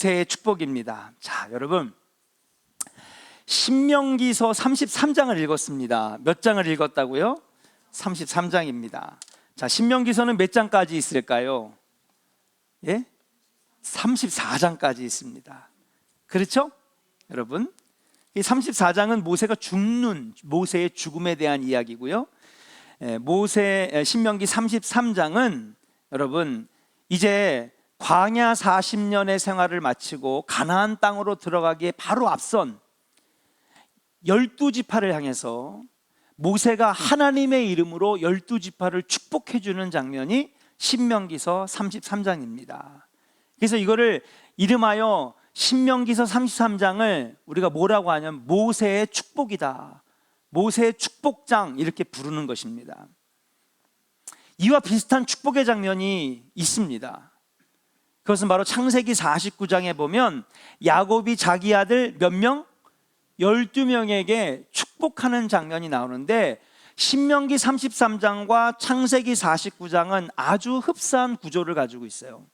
모세의 축복입니다. 자, 여러분, 신명기서 33장을 읽었습니다. 몇 장을 읽었다고요? 33장입니다. 자, 신명기서는 몇 장까지 있을까요? 예? 34장까지 있습니다. 그렇죠? 여러분, 이 34장은 모세가 죽는, 모세의 죽음에 대한 이야기고요. 신명기 33장은 여러분, 이제 광야 40년의 생활을 마치고 가나안 땅으로 들어가기에 바로 앞선 12지파를 향해서 모세가 하나님의 이름으로 12지파를 축복해 주는 장면이 신명기서 33장입니다. 그래서 이거를 이름하여 신명기서 33장을 우리가 뭐라고 하냐면 모세의 축복이다, 모세의 축복장, 이렇게 부르는 것입니다. 이와 비슷한 축복의 장면이 있습니다. 그것은 바로 창세기 49장에 보면 야곱이 자기 아들 몇 명? 12명에게 축복하는 장면이 나오는데, 신명기 33장과 창세기 49장은 아주 흡사한 구조를 가지고 있어요.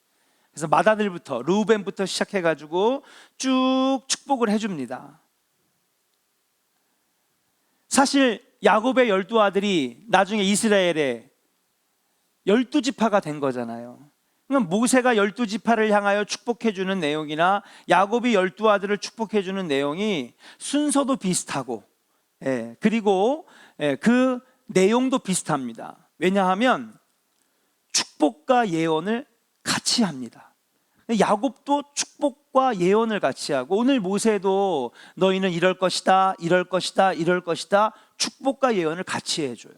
그래서 맏아들부터 르우벤부터 시작해가지고 쭉 축복을 해줍니다. 사실 야곱의 12아들이 나중에 이스라엘의 12지파가 된 거잖아요. 그럼 모세가 12지파를 향하여 축복해주는 내용이나 야곱이 12아들을 축복해주는 내용이 순서도 비슷하고, 그리고 그 내용도 비슷합니다. 왜냐하면 축복과 예언을 같이 합니다. 야곱도 축복과 예언을 같이 하고, 오늘 모세도 너희는 이럴 것이다, 이럴 것이다, 이럴 것이다, 축복과 예언을 같이 해줘요.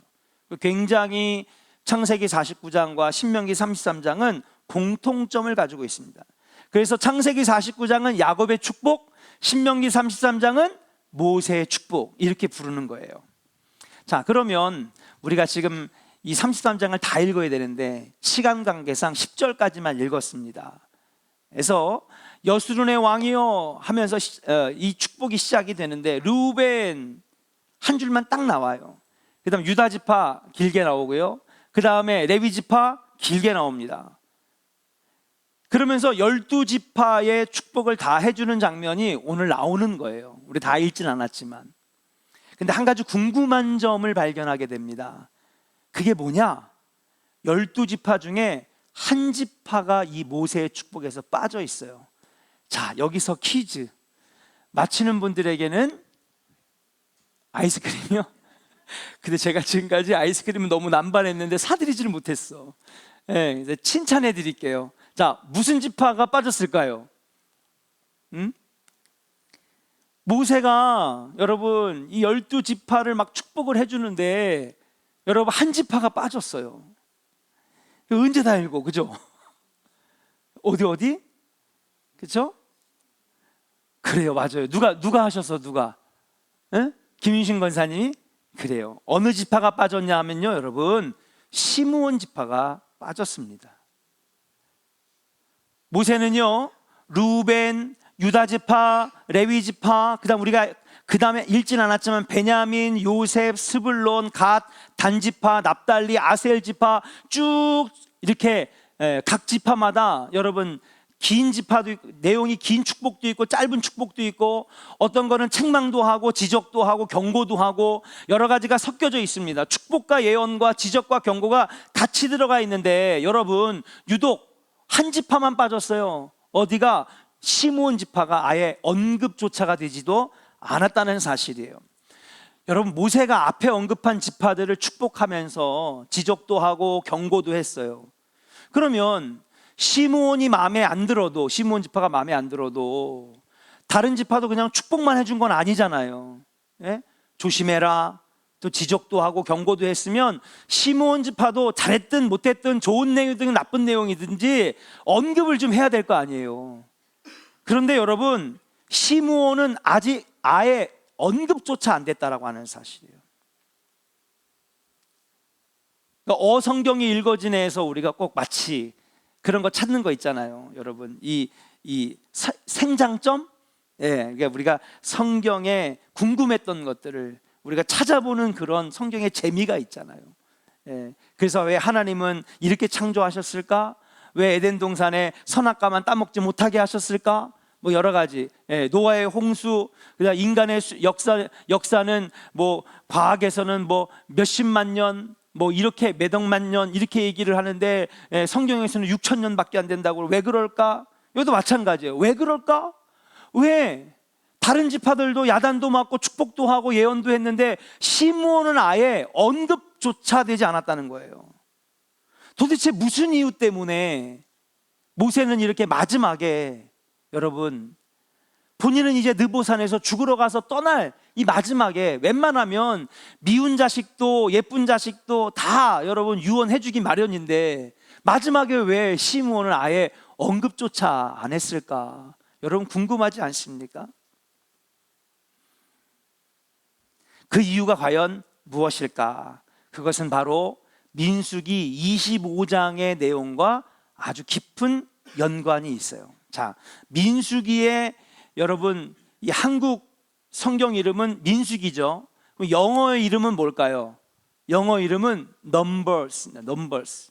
굉장히 창세기 49장과 신명기 33장은 공통점을 가지고 있습니다. 그래서 창세기 49장은 야곱의 축복, 신명기 33장은 모세의 축복, 이렇게 부르는 거예요. 자, 그러면 우리가 지금 이 33장을 다 읽어야 되는데 시간 관계상 10절까지만 읽었습니다. 그래서 여수론의 왕이여 하면서 이 축복이 시작이 되는데, 르우벤 한 줄만 딱 나와요. 그 다음 유다지파 길게 나오고요, 그 다음에 레위지파 길게 나옵니다. 그러면서 12지파의 축복을 다 해주는 장면이 오늘 나오는 거예요. 우리 다 읽진 않았지만. 근데 한 가지 궁금한 점을 발견하게 됩니다. 그게 뭐냐? 12지파 중에 한 지파가 이 모세의 축복에서 빠져 있어요. 자, 여기서 퀴즈. 맞히는 분들에게는 아이스크림이요? 근데 제가 지금까지 아이스크림은 너무 남발했는데 사드리지를 못했어. 네, 칭찬해 드릴게요. 자, 무슨 지파가 빠졌을까요? 모세가 여러분 이 12지파를 막 축복을 해주는데 여러분 한 지파가 빠졌어요. 언제 다 읽고, 그죠? 어디? 그죠? 그래요, 맞아요. 누가 하셔서 누가? 김윤신 권사님이? 그래요. 어느 지파가 빠졌냐 하면요, 여러분 시므온 지파가 빠졌습니다. 모세는요 루벤, 유다지파, 레위지파, 그다음 우리가 그 다음에 읽진 않았지만 베냐민, 요셉, 스불론, 갓, 단지파, 납달리, 아셀지파 쭉 이렇게 각 지파마다 여러분 긴 지파도 있고, 내용이 긴 축복도 있고 짧은 축복도 있고, 어떤 거는 책망도 하고 지적도 하고 경고도 하고 여러 가지가 섞여져 있습니다. 축복과 예언과 지적과 경고가 같이 들어가 있는데 여러분 유독 한 지파만 빠졌어요. 어디가? 시므온 지파가 아예 언급조차가 되지도 않았다는 사실이에요. 여러분 모세가 앞에 언급한 지파들을 축복하면서 지적도 하고 경고도 했어요. 그러면 시므온이 마음에 안 들어도, 시므온 지파가 마음에 안 들어도 다른 지파도 그냥 축복만 해준 건 아니잖아요. 조심해라, 또 지적도 하고 경고도 했으면 시므온 지파도 잘했든 못했든 좋은 내용이든 나쁜 내용이든지 언급을 좀 해야 될 거 아니에요. 그런데 여러분 시므온은 아직 아예 언급조차 안 됐다라고 하는 사실이에요. 그러니까 어성경이 읽어진 애에서 우리가 꼭 마치 그런 거 찾는 거 있잖아요. 여러분 이 생장점, 그러니까 우리가 성경에 궁금했던 것들을 우리가 찾아보는 그런 성경의 재미가 있잖아요. 그래서 왜 하나님은 이렇게 창조하셨을까? 왜 에덴 동산에 선악과만 따먹지 못하게 하셨을까? 뭐 여러 가지, 노아의 홍수, 그다음 인간의 역사는 뭐 과학에서는 뭐 몇십만 년, 뭐 이렇게 몇억만 년 이렇게 얘기를 하는데 성경에서는 6천 년밖에 안 된다고. 왜 그럴까? 이것도 마찬가지예요. 왜 그럴까? 왜 다른 지파들도 야단도 맞고 축복도 하고 예언도 했는데 시므온은 아예 언급조차 되지 않았다는 거예요. 도대체 무슨 이유 때문에 모세는 이렇게 마지막에, 여러분, 본인은 이제 느보산에서 죽으러 가서 떠날 이 마지막에 웬만하면 미운 자식도 예쁜 자식도 다 여러분 유언해 주기 마련인데 마지막에 왜 시므온을 아예 언급조차 안 했을까? 여러분 궁금하지 않습니까? 그 이유가 과연 무엇일까? 그것은 바로 민수기 25장의 내용과 아주 깊은 연관이 있어요. 자, 민수기의 여러분 이 한국 성경 이름은 민수기죠. 영어의 이름은 뭘까요? 영어 이름은 Numbers.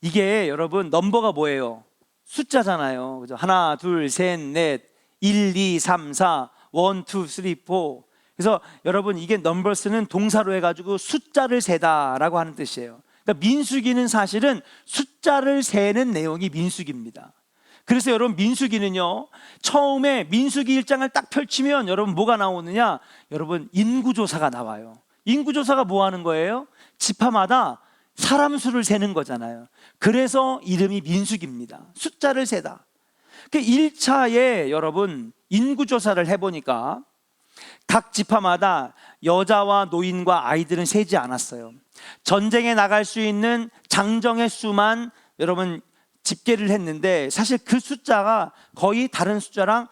이게 여러분 넘버가 뭐예요? 숫자잖아요. 그죠? 하나, 둘, 셋, 넷, 1, 2, 3, 4, 1, 2, 3, 4. 그래서 여러분 이게 Numbers는 동사로 해가지고 숫자를 세다라고 하는 뜻이에요. 그러니까 민수기는 사실은 숫자를 세는 내용이 민수기입니다. 그래서 여러분 민수기는요, 처음에 민수기 1장을 딱 펼치면 여러분 뭐가 나오느냐? 여러분 인구조사가 나와요. 인구조사가 뭐 하는 거예요? 지파마다 사람 수를 세는 거잖아요. 그래서 이름이 민수기입니다. 숫자를 세다. 그 1차에 여러분 인구조사를 해보니까 각 지파마다 여자와 노인과 아이들은 세지 않았어요. 전쟁에 나갈 수 있는 장정의 수만 여러분 집계를 했는데 사실 그 숫자가 거의 다른 숫자랑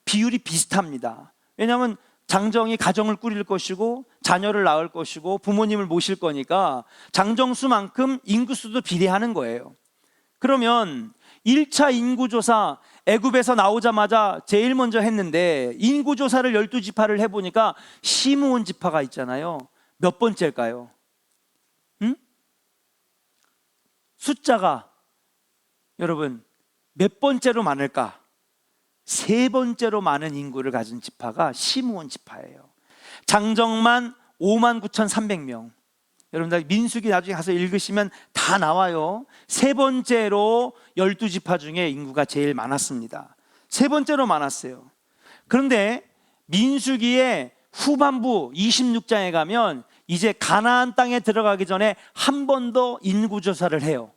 비율이 비슷합니다. 왜냐하면 장정이 가정을 꾸릴 것이고 자녀를 낳을 것이고 부모님을 모실 거니까 장정수만큼 인구수도 비례하는 거예요. 그러면 1차 인구조사 애굽에서 나오자마자 제일 먼저 했는데 인구조사를 12지파를 해보니까 시므온 지파가 있잖아요. 몇 번째일까요? 숫자가 여러분 몇 번째로 많을까? 세 번째로 많은 인구를 가진 지파가 시므온 지파예요. 장정만 59,300명. 여러분들 민수기 나중에 가서 읽으시면 다 나와요. 세 번째로 12지파 중에 인구가 제일 많았습니다. 세 번째로 많았어요. 그런데 민수기의 후반부 26장에 가면 이제 가나안 땅에 들어가기 전에 한 번 더 인구조사를 해요.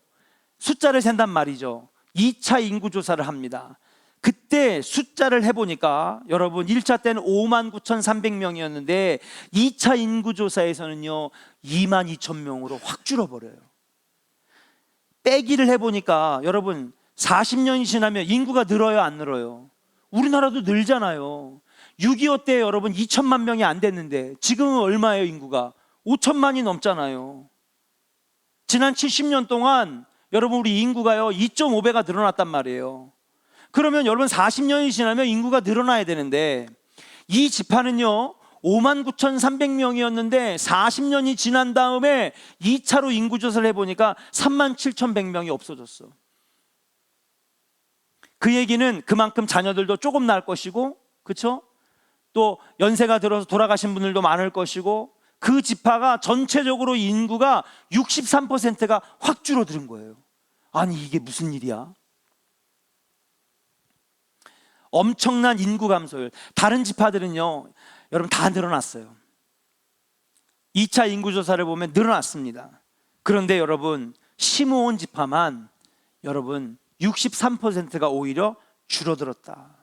숫자를 센단 말이죠. 2차 인구조사를 합니다. 그때 숫자를 해보니까 여러분 1차 때는 59,300명이었는데 2차 인구조사에서는요 22,000명으로 확 줄어버려요. 빼기를 해보니까 여러분 40년이 지나면 인구가 늘어요 안 늘어요? 우리나라도 늘잖아요. 6.25 때 여러분 2천만 명이 안 됐는데 지금은 얼마예요? 인구가 5천만이 넘잖아요. 지난 70년 동안 여러분 우리 인구가요 2.5배가 늘어났단 말이에요. 그러면 여러분 40년이 지나면 인구가 늘어나야 되는데 이 지파는요 59,300명이었는데 40년이 지난 다음에 2차로 인구조사를 해보니까 37,100명이 없어졌어. 그 얘기는 그만큼 자녀들도 조금 낳을 것이고, 그렇죠? 또 연세가 들어서 돌아가신 분들도 많을 것이고, 그 지파가 전체적으로 인구가 63%가 확 줄어드는 거예요. 아니 이게 무슨 일이야? 엄청난 인구 감소율. 다른 지파들은요 여러분 다 늘어났어요. 2차 인구조사를 보면 늘어났습니다. 그런데 여러분 시므온 지파만 여러분 63%가 오히려 줄어들었다.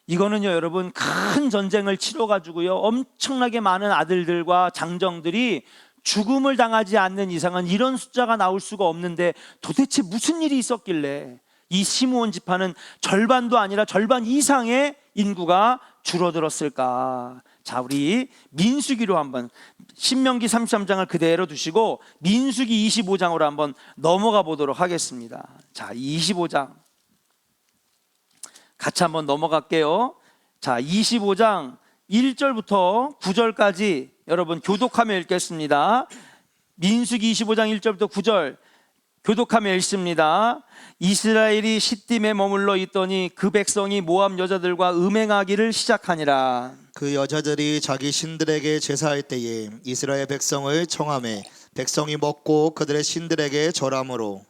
이거는요 여러분 큰 전쟁을 치러가지고요 엄청나게 많은 아들들과 장정들이 죽음을 당하지 않는 이상은 이런 숫자가 나올 수가 없는데 도대체 무슨 일이 있었길래 이 시므온 지파는 절반도 아니라 절반 이상의 인구가 줄어들었을까? 자, 우리 민수기로 한번 신명기 33장을 그대로 두시고 민수기 25장으로 한번 넘어가 보도록 하겠습니다. 자, 25장 같이 한번 넘어갈게요. 자, 25장 1절부터 9절까지 여러분 교독하며 읽겠습니다. 민수기 25장 1절부터 9절. 교독하며 읽습니다. 이스라엘이 시딤에 머물러 있더니 그 백성이 모압 여자들과 음행하기를 시작하니라. 그 여자들이 자기 신들에게 제사할 때에 이스라엘 백성을 청하매 백성이 먹고 그들의 신들에게 절함으로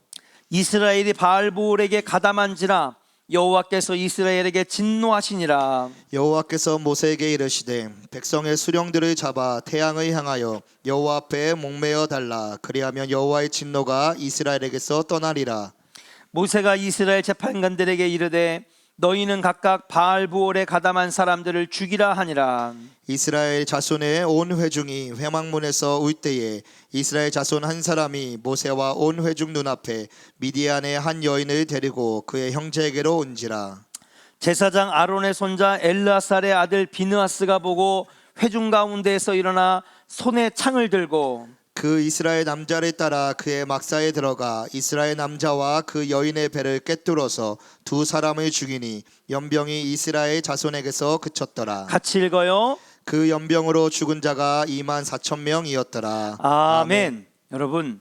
이스라엘이 바알보올에게 가담한지라 여호와께서 이스라엘에게 진노하시니라. 여호와께서 모세에게 이르시되 백성의 수령들을 잡아 태양을 향하여 여호와 앞에 목매어 달라. 그리하면 여호와의 진노가 이스라엘에게서 떠나리라. 모세가 이스라엘 재판관들에게 이르되 너희는 각각 바알보올에 가담한 사람들을 죽이라 하니라. 이스라엘 자손의 온 회중이 회막문에서 울 때에 이스라엘 자손 한 사람이 모세와 온 회중 눈앞에 미디안의 한 여인을 데리고 그의 형제에게로 온지라. 제사장 아론의 손자 엘르아살의 아들 비느하스가 보고 회중 가운데에서 일어나 손에 창을 들고 그 이스라엘 남자를 따라 그의 막사에 들어가 이스라엘 남자와 그 여인의 배를 꿰뚫어서 두 사람을 죽이니 연병이 이스라엘 자손에게서 그쳤더라. 같이 읽어요. 그 연병으로 죽은 자가 24,000명이었더라. 아멘. 여러분,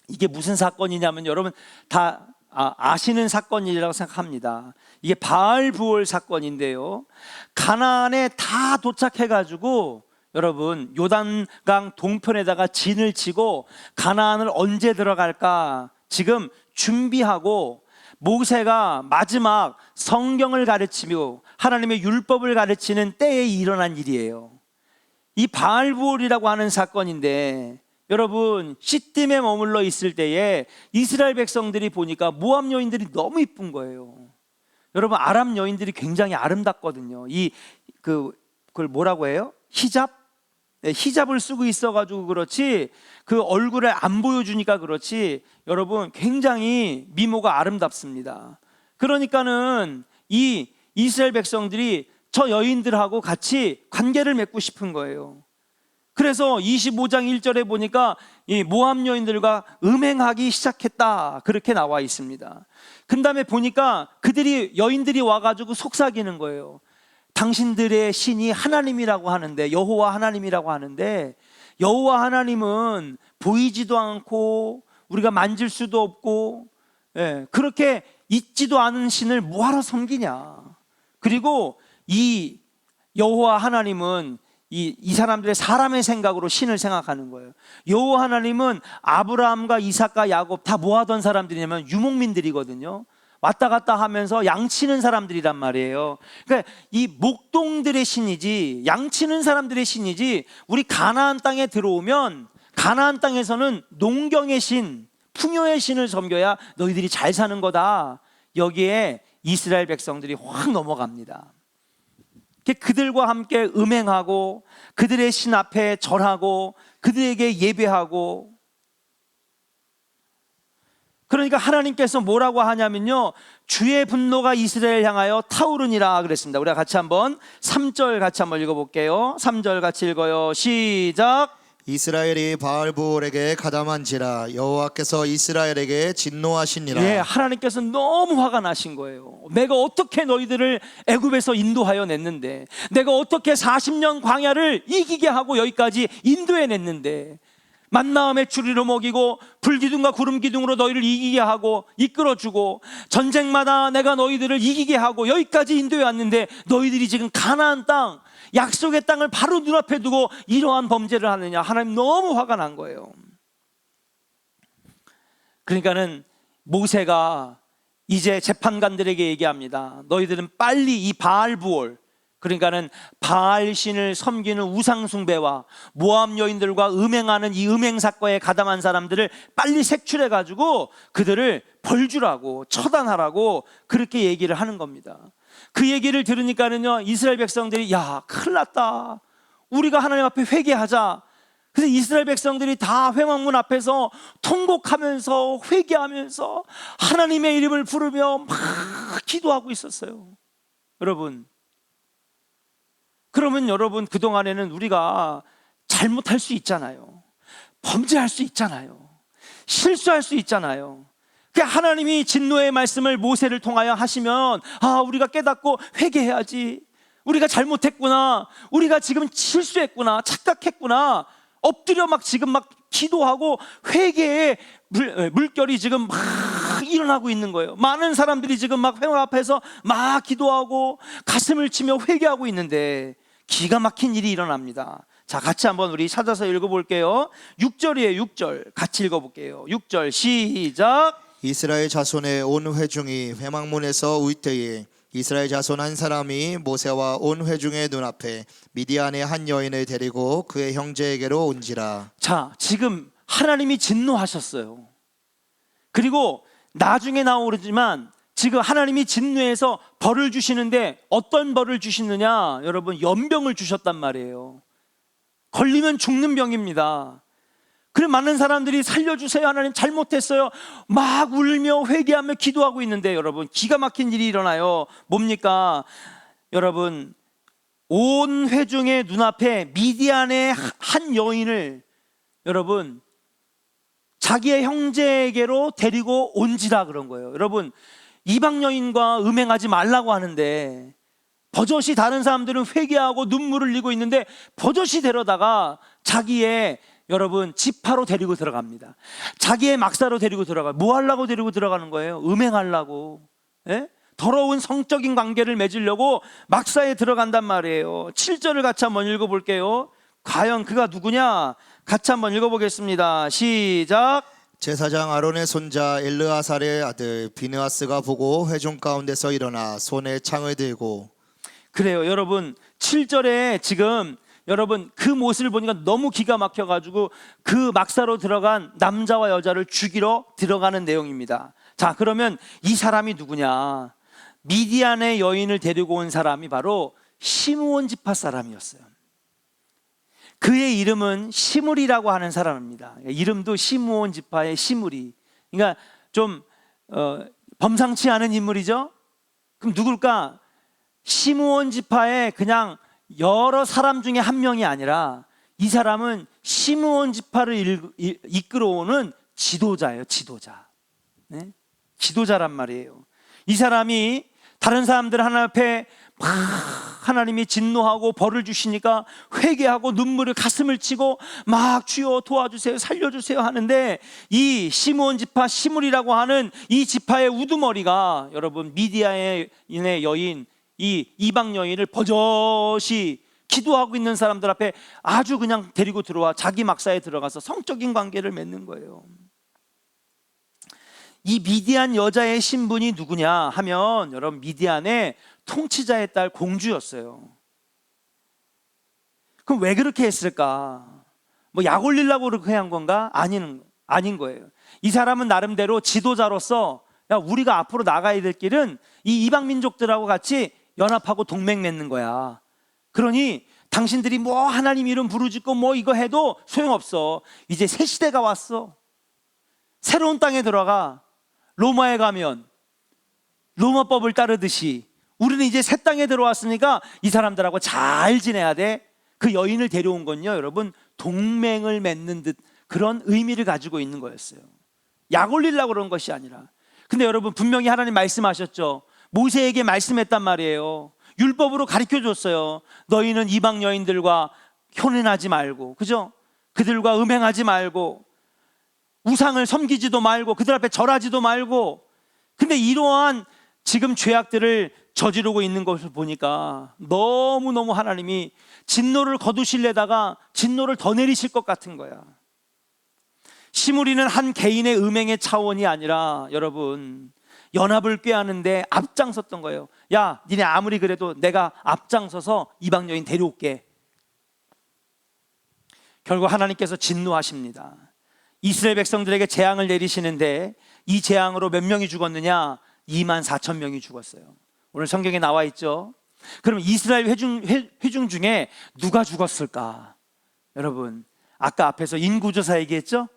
이게 무슨 사건이냐면 여러분 다 아시는 사건이라고 생각합니다. 이게 바알부올 사건인데요. 가나안에 다 도착해가지고 여러분 요단강 동편에다가 진을 치고 가나안을 언제 들어갈까 지금 준비하고 모세가 마지막 성경을 가르치며 하나님의 율법을 가르치는 때에 일어난 일이에요. 이 바알부올이라고 하는 사건인데 여러분 시딤에 머물러 있을 때에 이스라엘 백성들이 보니까 모압 여인들이 너무 이쁜 거예요. 여러분 아람 여인들이 굉장히 아름답거든요. 그걸 뭐라고 해요? 히잡? 네, 히잡을 쓰고 있어가지고 그렇지 그 얼굴을 안 보여주니까 그렇지 여러분 굉장히 미모가 아름답습니다. 그러니까는 이 이스라엘 백성들이 저 여인들하고 같이 관계를 맺고 싶은 거예요. 그래서 25장 1절에 보니까 이 모압 여인들과 음행하기 시작했다 그렇게 나와 있습니다. 그 다음에 보니까 여인들이 와가지고 속삭이는 거예요. 당신들의 신이 하나님이라고 하는데 여호와 하나님이라고 하는데 여호와 하나님은 보이지도 않고 우리가 만질 수도 없고 그렇게 있지도 않은 신을 뭐하러 섬기냐. 그리고 이 여호와 하나님은 이 사람들의 사람의 생각으로 신을 생각하는 거예요. 여호와 하나님은 아브라함과 이삭과 야곱 다 뭐 하던 사람들이냐면 유목민들이거든요. 왔다 갔다 하면서 양치는 사람들이란 말이에요. 그러니까 이 목동들의 신이지 양치는 사람들의 신이지 우리 가나안 땅에 들어오면 가나안 땅에서는 농경의 신, 풍요의 신을 섬겨야 너희들이 잘 사는 거다. 여기에 이스라엘 백성들이 확 넘어갑니다. 그들과 함께 음행하고 그들의 신 앞에 절하고 그들에게 예배하고 그러니까 하나님께서 뭐라고 하냐면요 주의 분노가 이스라엘 향하여 타오르니라 그랬습니다. 우리가 같이 한번 3절 같이 한번 읽어볼게요. 3절 같이 읽어요. 시작. 이스라엘이 바알부올에게 가담한지라 여호와께서 이스라엘에게 진노하시니라. 예, 하나님께서 너무 화가 나신 거예요. 내가 어떻게 너희들을 애굽에서 인도하여 냈는데 내가 어떻게 40년 광야를 이기게 하고 여기까지 인도해 냈는데 만나 메추리로 먹이고 불기둥과 구름기둥으로 너희를 이기게 하고 이끌어주고 전쟁마다 내가 너희들을 이기게 하고 여기까지 인도해 왔는데 너희들이 지금 가나안 땅 약속의 땅을 바로 눈앞에 두고 이러한 범죄를 하느냐. 하나님 너무 화가 난 거예요. 그러니까는 모세가 이제 재판관들에게 얘기합니다. 너희들은 빨리 이 바알부올 그러니까는 바알 신을 섬기는 우상 숭배와 모압 여인들과 음행하는 이 음행 사건에 가담한 사람들을 빨리 색출해 가지고 그들을 벌주라고 처단하라고 그렇게 얘기를 하는 겁니다. 그 얘기를 들으니까는요 이스라엘 백성들이 야 큰일 났다. 우리가 하나님 앞에 회개하자. 그래서 이스라엘 백성들이 다 회막문 앞에서 통곡하면서 회개하면서 하나님의 이름을 부르며 막 기도하고 있었어요. 여러분, 그러면 여러분 그동안에는 우리가 잘못할 수 있잖아요. 범죄할 수 있잖아요. 실수할 수 있잖아요. 하나님이 진노의 말씀을 모세를 통하여 하시면 우리가 깨닫고 회개해야지. 우리가 잘못했구나. 우리가 지금 실수했구나. 착각했구나. 엎드려 막 지금 막 기도하고 회개의 물결이 지금 막 일어나고 있는 거예요. 많은 사람들이 지금 막 회막 앞에서 막 기도하고 가슴을 치며 회개하고 있는데 기가 막힌 일이 일어납니다. 자, 같이 한번 우리 찾아서 읽어볼게요. 6절이에요. 6절 같이 읽어볼게요. 6절 시작. 이스라엘 자손의 온 회중이 회막문에서 울 때에 이스라엘 자손 한 사람이 모세와 온 회중의 눈앞에 미디안의 한 여인을 데리고 그의 형제에게로 온지라. 자, 지금 하나님이 진노하셨어요. 그리고 나중에 나오지만 지금 하나님이 진노해서 벌을 주시는데 어떤 벌을 주시느냐? 여러분, 연병을 주셨단 말이에요. 걸리면 죽는 병입니다. 그래 많은 사람들이 살려주세요, 하나님 잘못했어요, 막 울며 회개하며 기도하고 있는데 여러분, 기가 막힌 일이 일어나요. 뭡니까? 여러분, 온 회중의 눈앞에 미디안의 한 여인을 여러분 자기의 형제에게로 데리고 온지라 그런 거예요. 여러분, 이방 여인과 음행하지 말라고 하는데 버젓이 다른 사람들은 회개하고 눈물을 흘리고 있는데 버젓이 데려다가 자기의 여러분 지파로 데리고 들어갑니다. 자기의 막사로 데리고 들어가요. 뭐 하려고 데리고 들어가는 거예요? 음행하려고. 예? 더러운 성적인 관계를 맺으려고 막사에 들어간단 말이에요. 7절을 같이 한번 읽어볼게요. 과연 그가 누구냐? 같이 한번 읽어보겠습니다. 시작. 제사장 아론의 손자 엘르아살의 아들 비느하스가 보고 회중 가운데서 일어나 손에 창을 들고. 그래요. 여러분 7절에 지금 여러분 그 모습을 보니까 너무 기가 막혀가지고 그 막사로 들어간 남자와 여자를 죽이러 들어가는 내용입니다. 자, 그러면 이 사람이 누구냐? 미디안의 여인을 데리고 온 사람이 바로 시므온 지파 사람이었어요. 그의 이름은 시므리라고 하는 사람입니다. 이름도 시므온 지파의 시므리. 그러니까 좀 범상치 않은 인물이죠. 그럼 누굴까? 시므온 지파의 그냥 여러 사람 중에 한 명이 아니라 이 사람은 시므온 지파를 이끌어오는 지도자예요. 지도자. 네? 지도자란 말이에요. 이 사람이 다른 사람들 하나님 앞에 막 하나님이 진노하고 벌을 주시니까 회개하고 눈물을 가슴을 치고 막 주여 도와주세요, 살려주세요 하는데 이 시므온 지파 시므리라고 하는 이 지파의 우두머리가 여러분 미디안의 여인, 이 이방 여인을 버젓이 기도하고 있는 사람들 앞에 아주 그냥 데리고 들어와 자기 막사에 들어가서 성적인 관계를 맺는 거예요. 이 미디안 여자의 신분이 누구냐 하면 여러분 미디안의 통치자의 딸 공주였어요. 그럼 왜 그렇게 했을까? 뭐 약 올리려고 그렇게 한 건가? 아닌 거예요. 이 사람은 나름대로 지도자로서 야, 우리가 앞으로 나가야 될 길은 이 이방 민족들하고 같이 연합하고 동맹 맺는 거야. 그러니 당신들이 뭐 하나님 이름 부르짖고 뭐 이거 해도 소용없어. 이제 새 시대가 왔어. 새로운 땅에 들어가. 로마에 가면 로마법을 따르듯이 우리는 이제 새 땅에 들어왔으니까 이 사람들하고 잘 지내야 돼. 그 여인을 데려온 건요, 여러분 동맹을 맺는 듯 그런 의미를 가지고 있는 거였어요. 약 올리려고 그런 것이 아니라. 근데 여러분 분명히 하나님 말씀하셨죠. 모세에게 말씀했단 말이에요. 율법으로 가르쳐줬어요. 너희는 이방 여인들과 혼인하지 말고, 그죠? 그들과 음행하지 말고 우상을 섬기지도 말고 그들 앞에 절하지도 말고. 근데 이러한 지금 죄악들을 저지르고 있는 것을 보니까 너무너무 하나님이 진노를 거두실래다가 진노를 더 내리실 것 같은 거야. 시므리는 한 개인의 음행의 차원이 아니라 여러분 연합을 꾀하는데 앞장섰던 거예요. 야, 니네 아무리 그래도 내가 앞장서서 이방 여인 데려올게. 결국 하나님께서 진노하십니다. 이스라엘 백성들에게 재앙을 내리시는데 이 재앙으로 몇 명이 죽었느냐? 24,000명이 죽었어요. 오늘 성경에 나와 있죠. 그럼 이스라엘 회중 중에 누가 죽었을까? 여러분 아까 앞에서 인구조사 얘기했죠?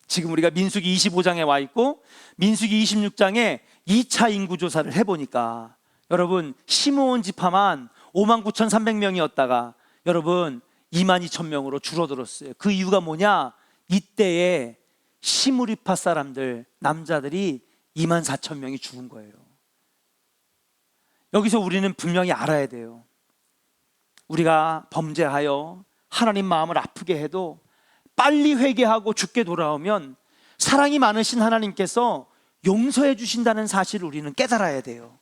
지금 우리가 민수기 25장에 와 있고 민수기 26장에 2차 인구조사를 해보니까 여러분 시므온 지파만 59,300명이었다가 여러분 22,000명으로 줄어들었어요. 그 이유가 뭐냐? 이때에 시므리파 사람들 남자들이 24,000명이 죽은 거예요. 여기서 우리는 분명히 알아야 돼요. 우리가 범죄하여 하나님 마음을 아프게 해도 빨리 회개하고 죽게 돌아오면 사랑이 많으신 하나님께서 용서해 주신다는 사실을 우리는 깨달아야 돼요.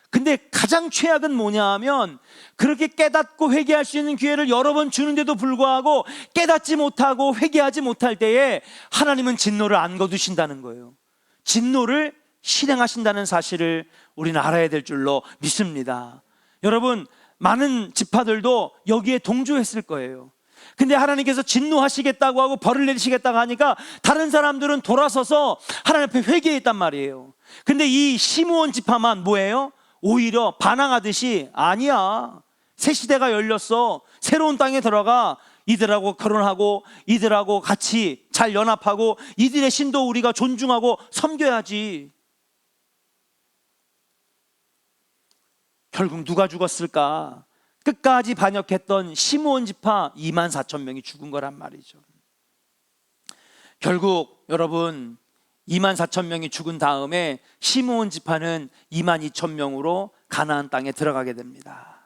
근데 가장 최악은 뭐냐 하면 그렇게 깨닫고 회개할 수 있는 기회를 여러 번 주는데도 불구하고 깨닫지 못하고 회개하지 못할 때에 하나님은 진노를 안 거두신다는 거예요. 진노를 실행하신다는 사실을 우리는 알아야 될 줄로 믿습니다. 여러분, 많은 지파들도 여기에 동조했을 거예요. 근데 하나님께서 진노하시겠다고 하고 벌을 내리시겠다고 하니까 다른 사람들은 돌아서서 하나님 앞에 회개했단 말이에요. 근데 이 시므온 지파만 뭐예요? 오히려 반항하듯이 아니야, 새 시대가 열렸어, 새로운 땅에 들어가, 이들하고 결혼하고 이들하고 같이 잘 연합하고 이들의 신도 우리가 존중하고 섬겨야지. 결국 누가 죽었을까? 끝까지 반역했던 시므온 지파 24,000명이 죽은 거란 말이죠. 결국 여러분 24,000명이 죽은 다음에 시므온 지파는 22,000명으로 가나안 땅에 들어가게 됩니다.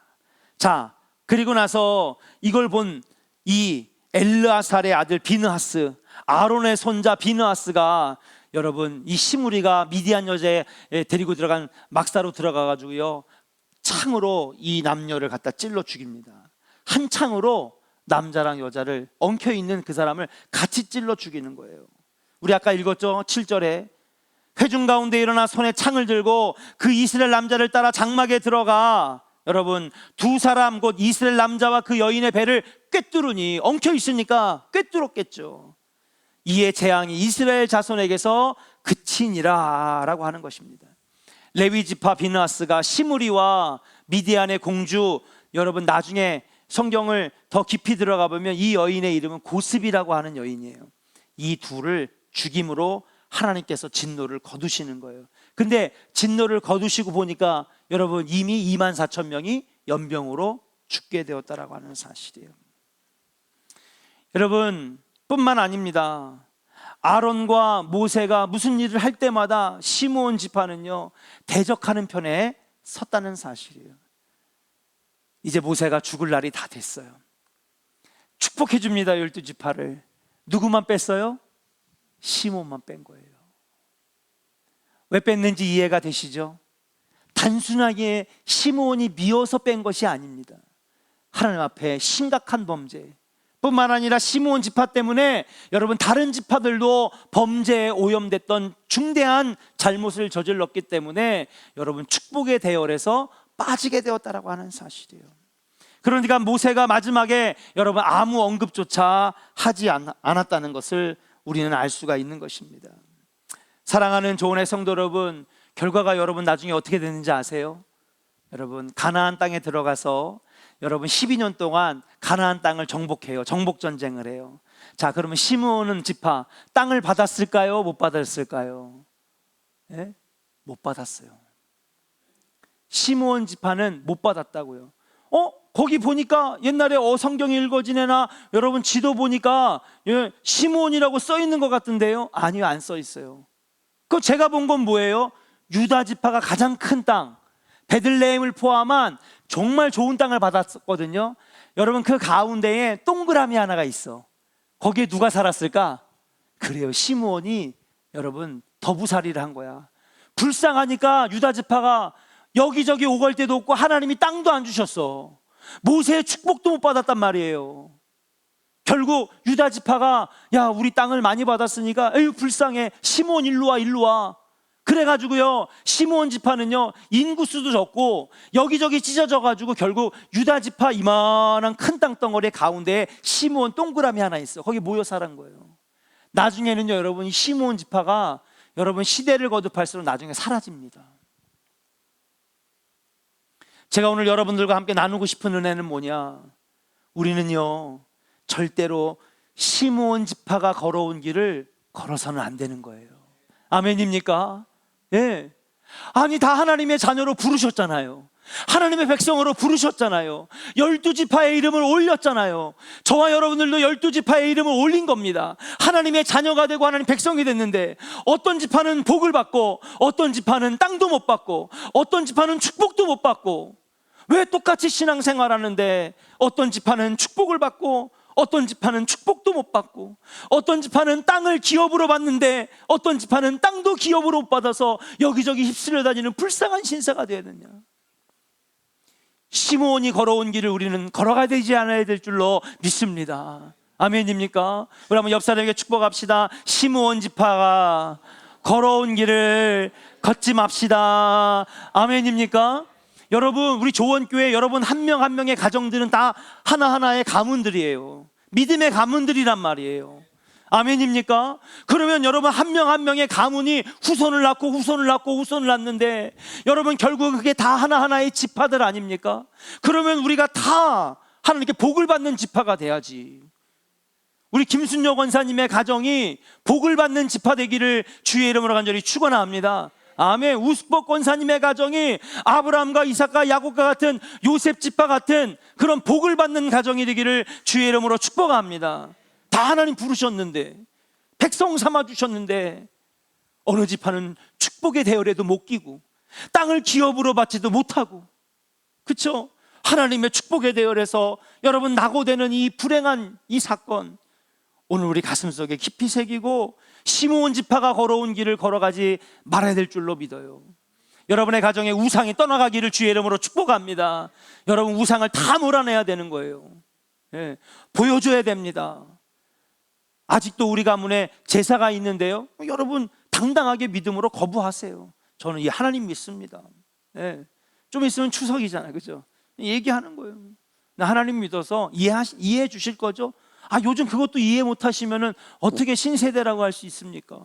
자, 그리고 나서 이걸 본 이 엘르아살의 아들 비느하스, 아론의 손자 비느하스가 여러분 이 시므리가 미디안 여자에 데리고 들어간 막사로 들어가 가지고요, 창으로 이 남녀를 갖다 찔러 죽입니다. 한 창으로 남자랑 여자를 엉켜 있는 그 사람을 같이 찔러 죽이는 거예요. 우리 아까 읽었죠? 7절에 회중 가운데 일어나 손에 창을 들고 그 이스라엘 남자를 따라 장막에 들어가, 여러분 두 사람 곧 이스라엘 남자와 그 여인의 배를 꿰뚫으니, 엉켜 있으니까 꿰뚫었겠죠. 이에 재앙이 이스라엘 자손에게서 그치니라 라고 하는 것입니다. 레위 지파 비느하스가 시므리와 미디안의 공주, 여러분 나중에 성경을 더 깊이 들어가 보면 이 여인의 이름은 고스비라고 하는 여인이에요. 이 둘을 죽임으로 하나님께서 진노를 거두시는 거예요. 근데 진노를 거두시고 보니까 여러분 이미 24,000명이 연병으로 죽게 되었다라고 하는 사실이에요. 여러분 뿐만 아닙니다. 아론과 모세가 무슨 일을 할 때마다 시므온 지파는요 대적하는 편에 섰다는 사실이에요. 이제 모세가 죽을 날이 다 됐어요. 축복해 줍니다. 12지파를. 누구만 뺐어요? 시므온만 뺀 거예요. 왜 뺐는지 이해가 되시죠? 단순하게 시므온이 미워서 뺀 것이 아닙니다. 하나님 앞에 심각한 범죄 뿐만 아니라 시므온 지파 때문에 여러분 다른 지파들도 범죄에 오염됐던 중대한 잘못을 저질렀기 때문에 여러분 축복의 대열에서 빠지게 되었다라고 하는 사실이에요. 그러니까 모세가 마지막에 여러분 아무 언급조차 하지 않았다는 것을 우리는 알 수가 있는 것입니다. 사랑하는 조은의 성도 여러분, 결과가 여러분 나중에 어떻게 되는지 아세요? 여러분 가나안 땅에 들어가서 여러분 12년 동안 가나안 땅을 정복해요. 정복 전쟁을 해요. 자, 그러면 시므온 지파 땅을 받았을까요? 못 받았을까요? 예? 못 받았어요. 시므온 지파는 못 받았다고요. 거기 보니까 옛날에 성경이 읽어지네나 여러분 지도 보니까 시므온이라고 써 있는 것 같은데요? 아니요, 안 써 있어요. 그 제가 본 건 뭐예요? 유다 지파가 가장 큰 땅 베들레헴을 포함한 정말 좋은 땅을 받았거든요. 여러분 그 가운데에 동그라미 하나가 있어. 거기에 누가 살았을까? 그래요, 시므온이 여러분 더부살이를 한 거야. 불쌍하니까 유다 지파가 여기저기 오갈 데도 없고 하나님이 땅도 안 주셨어. 모세의 축복도 못 받았단 말이에요. 결국 유다 지파가 야, 우리 땅을 많이 받았으니까 에휴 불쌍해, 시므온 일로 와 일로 와. 그래가지고요 시므온 지파는요 인구수도 적고 여기저기 찢어져 가지고 결국 유다 지파 이만한 큰 땅덩어리 가운데에 시므온 동그라미 하나 있어. 거기 모여 살은 거예요. 나중에는요 여러분 시므온 지파가 여러분 시대를 거듭할수록 나중에 사라집니다. 제가 오늘 여러분들과 함께 나누고 싶은 은혜는 뭐냐, 우리는요 절대로 시므온 지파가 걸어온 길을 걸어서는 안 되는 거예요. 아멘입니까? 예. 아니 다 하나님의 자녀로 부르셨잖아요. 하나님의 백성으로 부르셨잖아요. 12지파의 이름을 올렸잖아요. 저와 여러분들도 12지파의 이름을 올린 겁니다. 하나님의 자녀가 되고 하나님 백성이 됐는데 어떤 지파는 복을 받고 어떤 지파는 땅도 못 받고 어떤 지파는 축복도 못 받고, 왜 똑같이 신앙생활하는데 어떤 지파는 축복을 받고 어떤 지파는 축복도 못 받고, 어떤 지파는 땅을 기업으로 받는데 어떤 지파는 땅도 기업으로 못 받아서 여기저기 휩쓸려 다니는 불쌍한 신사가 되어야 되냐. 시므온이 걸어온 길을 우리는 걸어가야 되지 않아야 될 줄로 믿습니다. 아멘입니까? 우리 한번 옆 사람에게 축복합시다. 시므온 지파가 걸어온 길을 걷지 맙시다. 아멘입니까? 여러분, 우리 조원교회 여러분 한 명 한 명의 가정들은 다 하나하나의 가문들이에요. 믿음의 가문들이란 말이에요. 아멘입니까? 그러면 여러분 한 명 한 명의 가문이 후손을 낳고 후손을 낳고 후손을 낳는데, 여러분 결국 그게 다 하나하나의 지파들 아닙니까? 그러면 우리가 다 하나님께 복을 받는 지파가 돼야지. 우리 김순녀 권사님의 가정이 복을 받는 지파 되기를 주의 이름으로 간절히 축원합니다. 아멘. 우스복 권사님의 가정이 아브라함과 이삭과 야곱과 같은 요셉 지파 같은 그런 복을 받는 가정이 되기를 주의 이름으로 축복합니다. 다 하나님 부르셨는데, 백성 삼아주셨는데, 어느 지파는 축복의 대열에도 못 끼고 땅을 기업으로 받지도 못하고, 그렇죠? 하나님의 축복의 대열에서 여러분 낙오되는 이 불행한 이 사건, 오늘 우리 가슴속에 깊이 새기고 시므온 지파가 걸어온 길을 걸어가지 말아야 될 줄로 믿어요. 여러분의 가정에 우상이 떠나가기를 주의 이름으로 축복합니다. 여러분 우상을 다 몰아내야 되는 거예요. 예, 보여줘야 됩니다. 아직도 우리 가문에 제사가 있는데요, 여러분 당당하게 믿음으로 거부하세요. 저는 이 하나님 믿습니다. 예, 좀 있으면 추석이잖아요, 그죠? 얘기하는 거예요. 나 하나님 믿어서 이해해 주실 거죠? 아, 요즘 그것도 이해 못 하시면은 어떻게 신세대라고 할 수 있습니까?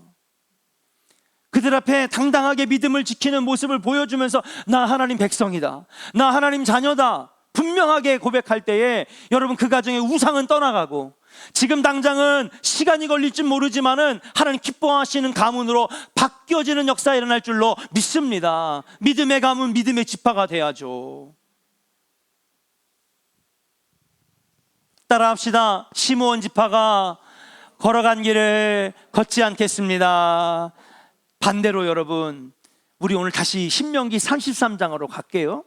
그들 앞에 당당하게 믿음을 지키는 모습을 보여주면서 나 하나님 백성이다, 나 하나님 자녀다 분명하게 고백할 때에 여러분 그 가정의 우상은 떠나가고, 지금 당장은 시간이 걸릴지 모르지만은 하나님 기뻐하시는 가문으로 바뀌어지는 역사가 일어날 줄로 믿습니다. 믿음의 가문, 믿음의 지파가 돼야죠. 따라합시다. 시므온 지파가 걸어간 길을 걷지 않겠습니다. 반대로 여러분, 우리 오늘 다시 신명기 33장으로 갈게요.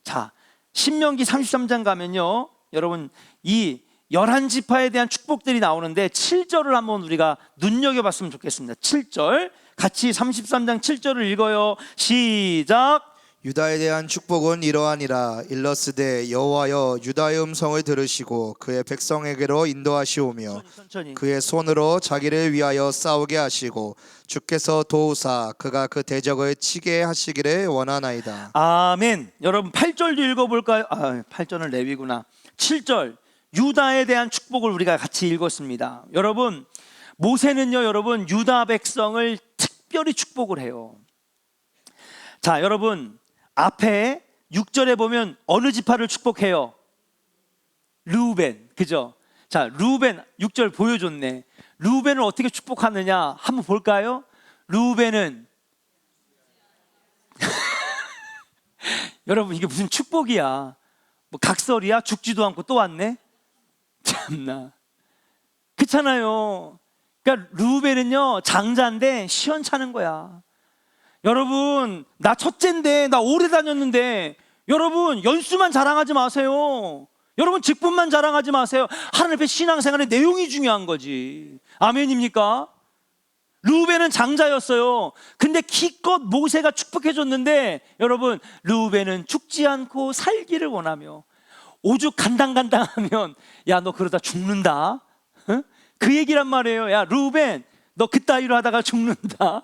자, 신명기 33장 가면요, 여러분 이 11지파에 대한 축복들이 나오는데 7절을 한번 우리가 눈여겨봤으면 좋겠습니다. 7절 같이 33장 7절을 읽어요. 시작. 유다에 대한 축복은 이러하니라. 일러스되 여호와여 유다의 음성을 들으시고 그의 백성에게로 인도하시오며 천천히. 그의 손으로 자기를 위하여 싸우게 하시고 주께서 도우사 그가 그 대적을 치게 하시기를 원하나이다. 아멘. 여러분 8절도 읽어볼까요? 8절은 레위구나. 7절 유다에 대한 축복을 우리가 같이 읽었습니다. 여러분 모세는요, 여러분 유다 백성을 특별히 축복을 해요. 자, 여러분 앞에 6절에 보면 어느 지파를 축복해요? 르우벤, 그죠? 자, 르우벤 6절 보여줬네. 르우벤을 어떻게 축복하느냐 한번 볼까요? 르우벤은 여러분 이게 무슨 축복이야? 뭐 각설이야? 죽지도 않고 또 왔네? 참나, 그렇잖아요. 그러니까 르우벤은요 장자인데 시원찮은 거야. 여러분 나 첫째인데, 나 오래 다녔는데, 여러분 연수만 자랑하지 마세요. 여러분 직분만 자랑하지 마세요. 하나님 앞에 신앙생활의 내용이 중요한 거지. 아멘입니까? 르우벤은 장자였어요. 근데 기껏 모세가 축복해 줬는데, 여러분 르우벤은 죽지 않고 살기를 원하며 오죽 간당간당하면 야 너 그러다 죽는다, 응? 그 얘기란 말이에요. 야 르우벤 너 그따위로 하다가 죽는다.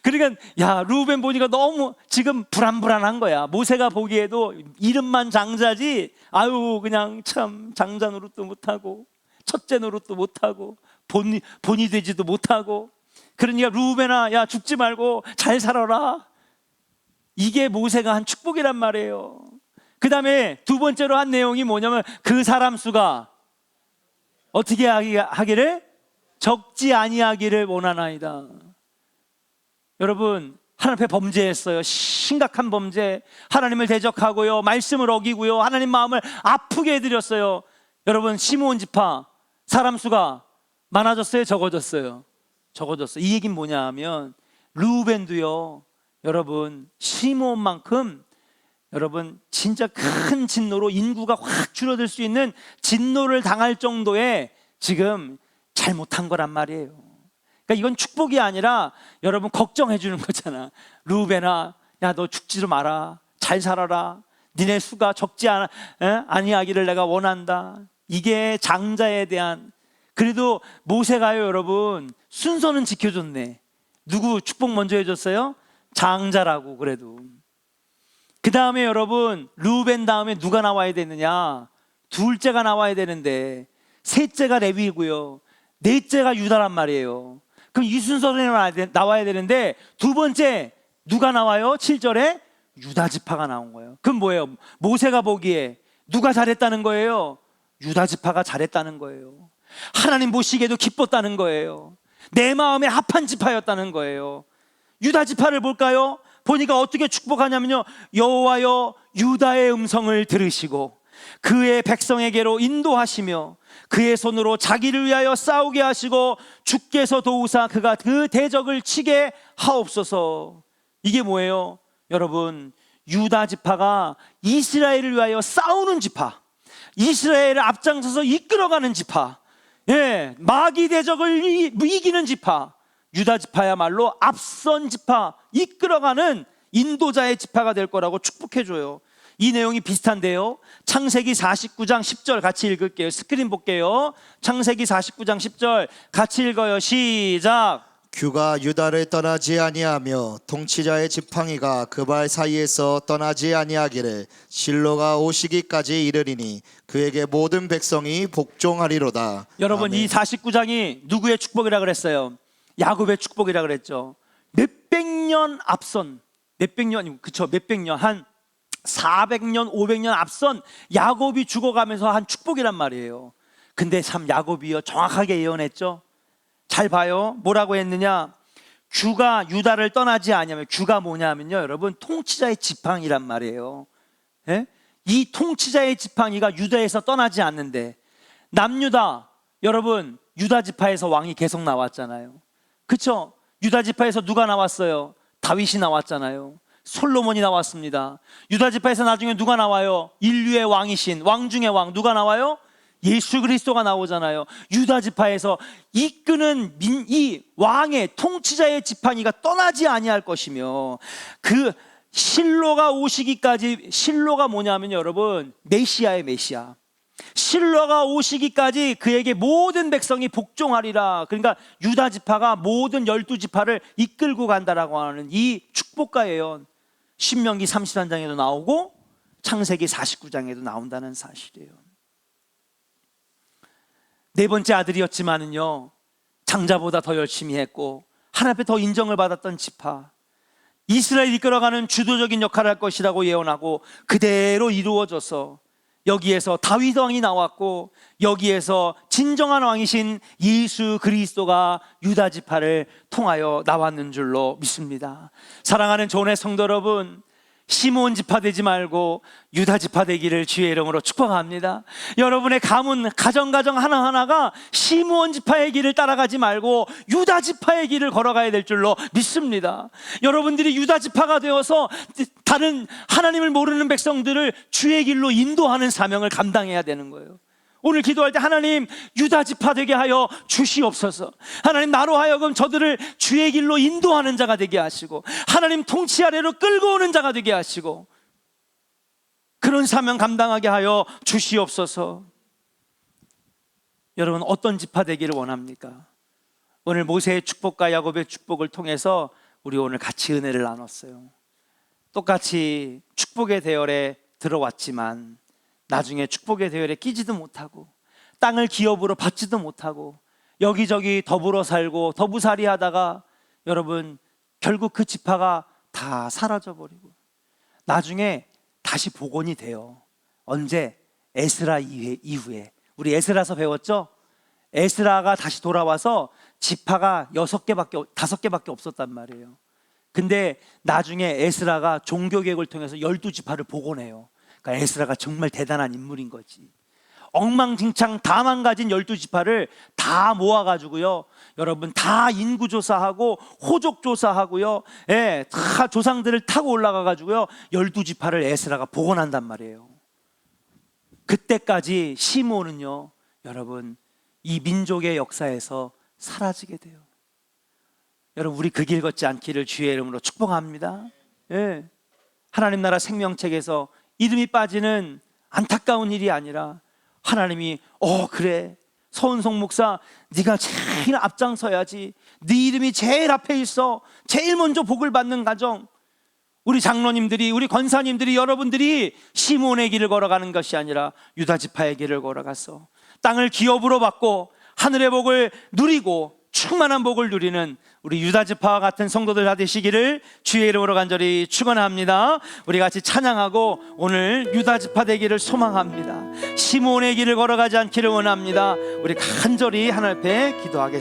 그러니까 야 르우벤 보니까 너무 지금 불안불안한 거야. 모세가 보기에도 이름만 장자지, 아유 그냥 참 장자 노릇도 못하고 첫째 노릇도 못하고 본이 되지도 못하고. 그러니까 르우벤아 야 죽지 말고 잘 살아라. 이게 모세가 한 축복이란 말이에요. 그 다음에 두 번째로 한 내용이 뭐냐면 그 사람 수가 어떻게 하기를? 적지 아니하기를 원하나이다. 여러분 하나님 앞에 범죄했어요. 심각한 범죄. 하나님을 대적하고요, 말씀을 어기고요, 하나님 마음을 아프게 해드렸어요. 여러분 시므온 지파 사람 수가 많아졌어요, 적어졌어요? 적어졌어요. 이 얘기는 뭐냐 하면 르우벤도요, 여러분 시므온만큼 여러분 진짜 큰 진노로 인구가 확 줄어들 수 있는 진노를 당할 정도의 지금 잘못한 거란 말이에요. 그러니까 이건 축복이 아니라 여러분 걱정해 주는 거잖아. 루벤아, 야 너 죽지도 마라. 잘 살아라. 니네 수가 적지 아니하기를 내가 원한다. 이게 장자에 대한, 그래도 모세가요 여러분 순서는 지켜줬네. 누구 축복 먼저 해줬어요? 장자라고. 그래도 그 다음에 여러분 루벤 다음에 누가 나와야 되느냐? 둘째가 나와야 되는데 셋째가 레위고요, 넷째가 유다란 말이에요. 그럼 이 순서로 나와야 되는데 두 번째 누가 나와요? 7절에 유다 지파가 나온 거예요. 그럼 뭐예요? 모세가 보기에 누가 잘했다는 거예요? 유다 지파가 잘했다는 거예요. 하나님 보시기에도 기뻤다는 거예요. 내 마음에 합한 지파였다는 거예요. 유다 지파를 볼까요? 보니까 어떻게 축복하냐면요, 여호와여 유다의 음성을 들으시고 그의 백성에게로 인도하시며 그의 손으로 자기를 위하여 싸우게 하시고 주께서 도우사 그가 그 대적을 치게 하옵소서. 이게 뭐예요? 여러분 유다 지파가 이스라엘을 위하여 싸우는 지파, 이스라엘을 앞장서서 이끌어가는 지파, 예, 마귀 대적을 이기는 지파, 유다 지파야말로 앞선 지파, 이끌어가는 인도자의 지파가 될 거라고 축복해줘요. 이 내용이 비슷한데요, 창세기 49장 10절 같이 읽을게요. 스크린 볼게요. 창세기 49장 10절 같이 읽어요. 시작. 규가 유다를 떠나지 아니하며 통치자의 지팡이가 그 발 사이에서 떠나지 아니하기를 실로가 오시기까지 이르리니 그에게 모든 백성이 복종하리로다. 여러분 아멘. 이 49장이 누구의 축복이라 그랬어요? 야곱의 축복이라 그랬죠. 몇백 년 앞선, 몇백 년, 그쵸, 몇백 년, 한 400년 500년 앞선 야곱이 죽어가면서 한 축복이란 말이에요. 근데 참 야곱이요 정확하게 예언했죠. 잘 봐요. 뭐라고 했느냐? 규가 유다를 떠나지 아니하면, 규가 뭐냐면요 여러분 통치자의 지팡이란 말이에요. 예? 이 통치자의 지팡이가 유다에서 떠나지 않는데, 남유다 여러분 유다 지파에서 왕이 계속 나왔잖아요. 그쵸? 유다 지파에서 누가 나왔어요? 다윗이 나왔잖아요. 솔로몬이 나왔습니다. 유다 지파에서 나중에 누가 나와요? 인류의 왕이신, 왕 중의 왕 누가 나와요? 예수 그리스도가 나오잖아요. 유다 지파에서 이끄는 이 왕의 통치자의 지팡이가 떠나지 아니할 것이며, 그 실로가 오시기까지, 실로가 뭐냐면 여러분 메시아의 메시아, 실로가 오시기까지 그에게 모든 백성이 복종하리라. 그러니까 유다 지파가 모든 12지파를 이끌고 간다라고 하는 이 축복과 예언, 신명기 33장에도 나오고 창세기 49장에도 나온다는 사실이에요. 네 번째 아들이었지만은요 장자보다 더 열심히 했고 하나님 앞에 더 인정을 받았던 지파, 이스라엘 이끌어가는 주도적인 역할을 할 것이라고 예언하고 그대로 이루어져서 여기에서 다윗 왕이 나왔고 여기에서 진정한 왕이신 예수 그리스도가 유다 지파를 통하여 나왔는 줄로 믿습니다. 사랑하는 좋은의 성도 여러분, 시므온 지파 되지 말고 유다 지파 되기를 주의 이름으로 축복합니다. 여러분의 가문, 가정 하나하나가 시므온 지파의 길을 따라가지 말고 유다 지파의 길을 걸어가야 될 줄로 믿습니다. 여러분들이 유다 지파가 되어서 다른 하나님을 모르는 백성들을 주의 길로 인도하는 사명을 감당해야 되는 거예요. 오늘 기도할 때 하나님 유다 지파 되게 하여 주시옵소서. 하나님 나로 하여금 저들을 주의 길로 인도하는 자가 되게 하시고 하나님 통치 아래로 끌고 오는 자가 되게 하시고 그런 사명 감당하게 하여 주시옵소서. 여러분 어떤 지파 되기를 원합니까? 오늘 모세의 축복과 야곱의 축복을 통해서 우리 오늘 같이 은혜를 나눴어요. 똑같이 축복의 대열에 들어왔지만 나중에 축복의 대열에 끼지도 못하고 땅을 기업으로 받지도 못하고 여기저기 더불어 살고 더부살이 하다가 여러분 결국 그 지파가 다 사라져버리고 나중에 다시 복원이 돼요. 언제? 에스라 이후에. 우리 에스라서 배웠죠? 에스라가 다시 돌아와서 지파가 5개밖에 없었단 말이에요. 근데 나중에 에스라가 종교개혁을 통해서 12지파를 복원해요. 그러니까 에스라가 정말 대단한 인물인 거지. 엉망진창 다 망가진 12지파를 다 모아가지고요, 여러분 다 인구조사하고 호족조사하고요, 예, 다 조상들을 타고 올라가가지고요 12지파를 에스라가 복원한단 말이에요. 그때까지 시므온은요, 여러분 이 민족의 역사에서 사라지게 돼요. 여러분, 우리 그 길 걷지 않기를 주의 이름으로 축복합니다. 예. 하나님 나라 생명책에서 이름이 빠지는 안타까운 일이 아니라 하나님이 그래 서은송 목사, 네가 제일 앞장서야지, 네 이름이 제일 앞에 있어, 제일 먼저 복을 받는 가정, 우리 장로님들이, 우리 권사님들이, 여러분들이 시므온의 길을 걸어가는 것이 아니라 유다지파의 길을 걸어가서 땅을 기업으로 받고 하늘의 복을 누리고 충만한 복을 누리는 우리 유다지파와 같은 성도들 다 되시기를 주의 이름으로 간절히 축원합니다. 우리 같이 찬양하고 오늘 유다지파 되기를 소망합니다. 시므온의 길을 걸어가지 않기를 원합니다. 우리 간절히 하나님 앞에 기도하겠습니다.